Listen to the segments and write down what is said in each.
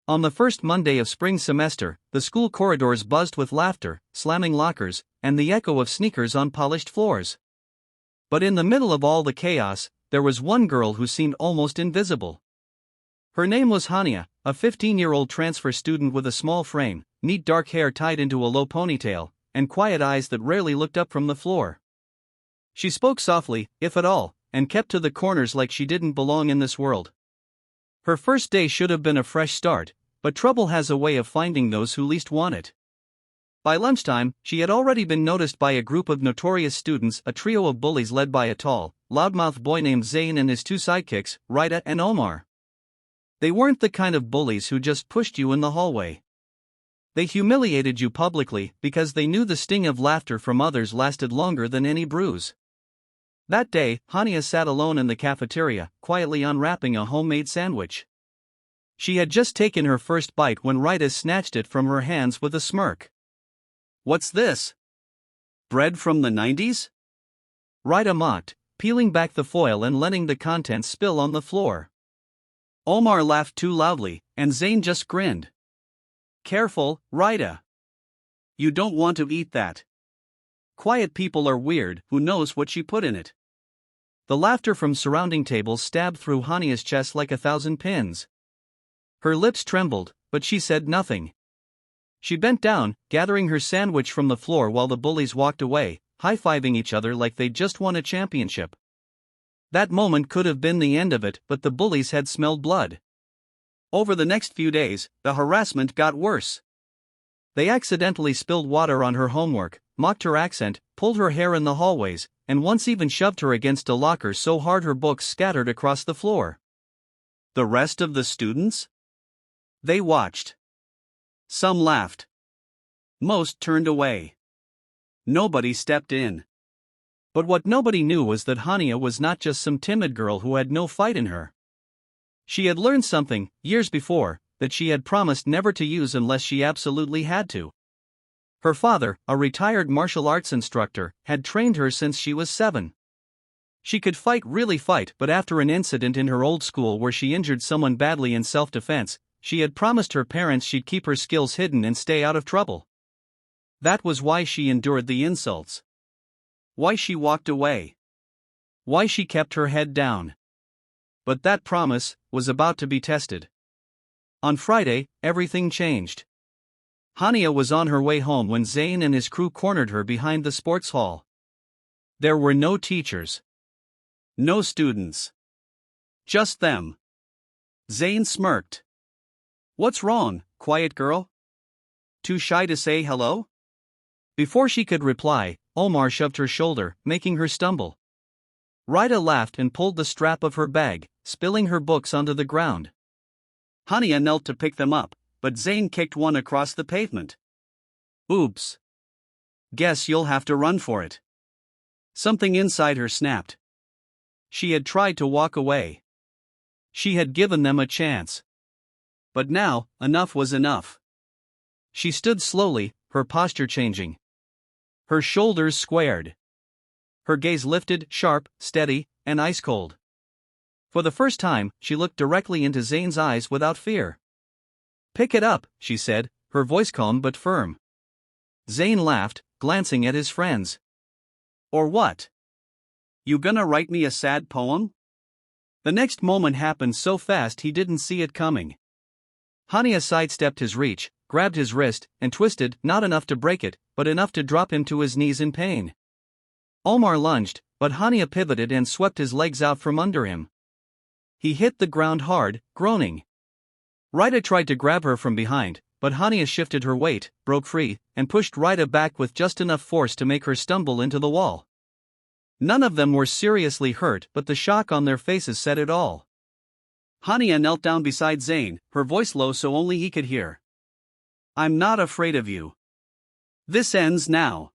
On the first Monday of spring semester, the school corridors buzzed with laughter, slamming lockers, and the echo of sneakers on polished floors. But in the middle of all the chaos, there was one girl who seemed almost invisible. Her name was Hania, a 15-year-old transfer student with a small frame, neat dark hair tied into a low ponytail, and quiet eyes that rarely looked up from the floor. She spoke softly, if at all, and kept to the corners like she didn't belong in this world. Her first day should have been a fresh start, but trouble has a way of finding those who least want it. By lunchtime, she had already been noticed by a group of notorious students, a trio of bullies led by a tall, loudmouth boy named Zayn and his two sidekicks, Rida and Omar. They weren't the kind of bullies who just pushed you in the hallway. They humiliated you publicly because they knew the sting of laughter from others lasted longer than any bruise. That day, Hania sat alone in the cafeteria, quietly unwrapping a homemade sandwich. She had just taken her first bite when Rida snatched it from her hands with a smirk. "What's this? Bread from the 90s?" Rida mocked, peeling back the foil and letting the contents spill on the floor. Omar laughed too loudly, and Zayn just grinned. "Careful, Rida. You don't want to eat that. Quiet people are weird, who knows what she put in it?" The laughter from surrounding tables stabbed through Hania's chest like 1,000 pins. Her lips trembled, but she said nothing. She bent down, gathering her sandwich from the floor while the bullies walked away, high-fiving each other like they'd just won a championship. That moment could have been the end of it, but the bullies had smelled blood. Over the next few days, the harassment got worse. They accidentally spilled water on her homework, mocked her accent, pulled her hair in the hallways, and once even shoved her against a locker so hard her books scattered across the floor. The rest of the students? They watched. Some laughed. Most turned away. Nobody stepped in. But what nobody knew was that Hania was not just some timid girl who had no fight in her. She had learned something, years before, that she had promised never to use unless she absolutely had to. Her father, a retired martial arts instructor, had trained her since she was 7. She could really fight, but after an incident in her old school where she injured someone badly in self-defense, she had promised her parents she'd keep her skills hidden and stay out of trouble. That was why she endured the insults. Why she walked away. Why she kept her head down. But that promise was about to be tested. On Friday, everything changed. Hania was on her way home when Zayn and his crew cornered her behind the sports hall. There were no teachers. No students. Just them. Zayn smirked. "What's wrong, quiet girl? Too shy to say hello?" Before she could reply, Omar shoved her shoulder, making her stumble. Rida laughed and pulled the strap of her bag, spilling her books onto the ground. Hania knelt to pick them up, but Zayn kicked one across the pavement. "Oops. Guess you'll have to run for it." Something inside her snapped. She had tried to walk away. She had given them a chance. But now, enough was enough. She stood slowly, her posture changing. Her shoulders squared. Her gaze lifted, sharp, steady, and ice-cold. For the first time, she looked directly into Zayn's eyes without fear. "Pick it up," she said, her voice calm but firm. Zayn laughed, glancing at his friends. "Or what? You gonna write me a sad poem?" The next moment happened so fast he didn't see it coming. Hania sidestepped his reach, grabbed his wrist, and twisted, not enough to break it, but enough to drop him to his knees in pain. Omar lunged, but Hania pivoted and swept his legs out from under him. He hit the ground hard, groaning. Rida tried to grab her from behind, but Hania shifted her weight, broke free, and pushed Rida back with just enough force to make her stumble into the wall. None of them were seriously hurt, but the shock on their faces said it all. Hania knelt down beside Zayn, her voice low so only he could hear. "I'm not afraid of you. This ends now.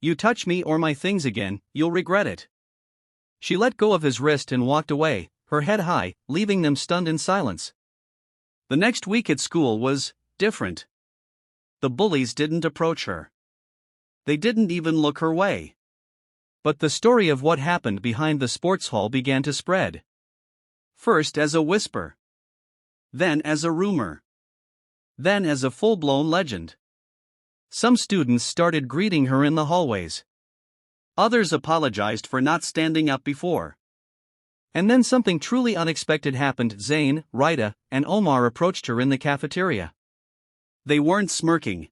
You touch me or my things again, you'll regret it." She let go of his wrist and walked away, her head high, leaving them stunned in silence. The next week at school was different. The bullies didn't approach her. They didn't even look her way. But the story of what happened behind the sports hall began to spread. First as a whisper. Then as a rumor. then as a full-blown legend. Some students started greeting her in the hallways. Others apologized for not standing up before. And then something truly unexpected happened. Zain, Rita, and Omar approached her in the cafeteria. They weren't smirking.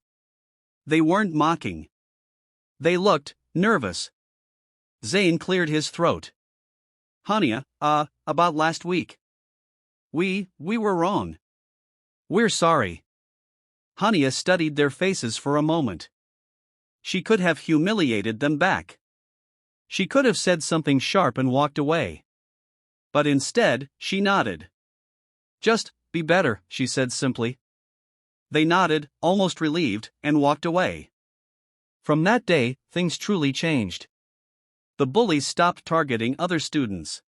They weren't mocking. They looked nervous. Zain cleared his throat. Hania, about last week. We were wrong. We're sorry. Hania studied their faces for a moment. She could have humiliated them back. She could have said something sharp and walked away. But instead, she nodded. Just be better, she said simply. They nodded, almost relieved, and walked away. From that day, things truly changed. The bullies stopped targeting other students.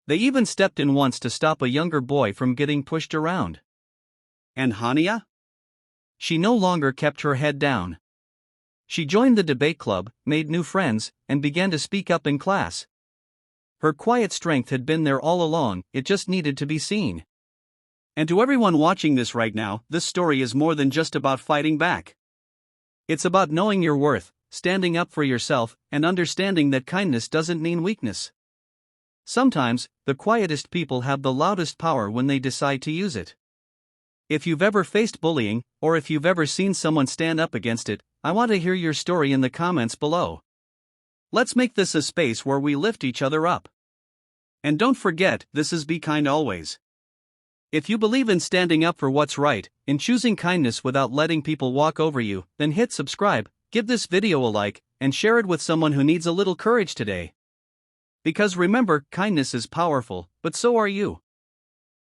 They even stepped in once to stop a younger boy from getting pushed around. And Hania? She no longer kept her head down. She joined the debate club, made new friends, and began to speak up in class. Her quiet strength had been there all along, it just needed to be seen. And to everyone watching this right now, this story is more than just about fighting back. It's about knowing your worth, standing up for yourself, and understanding that kindness doesn't mean weakness. Sometimes, the quietest people have the loudest power when they decide to use it. If you've ever faced bullying, or if you've ever seen someone stand up against it, I want to hear your story in the comments below. Let's make this a space where we lift each other up. And don't forget, this is Be Kind Always. If you believe in standing up for what's right, in choosing kindness without letting people walk over you, then hit subscribe, give this video a like, and share it with someone who needs a little courage today. Because remember, kindness is powerful, but so are you.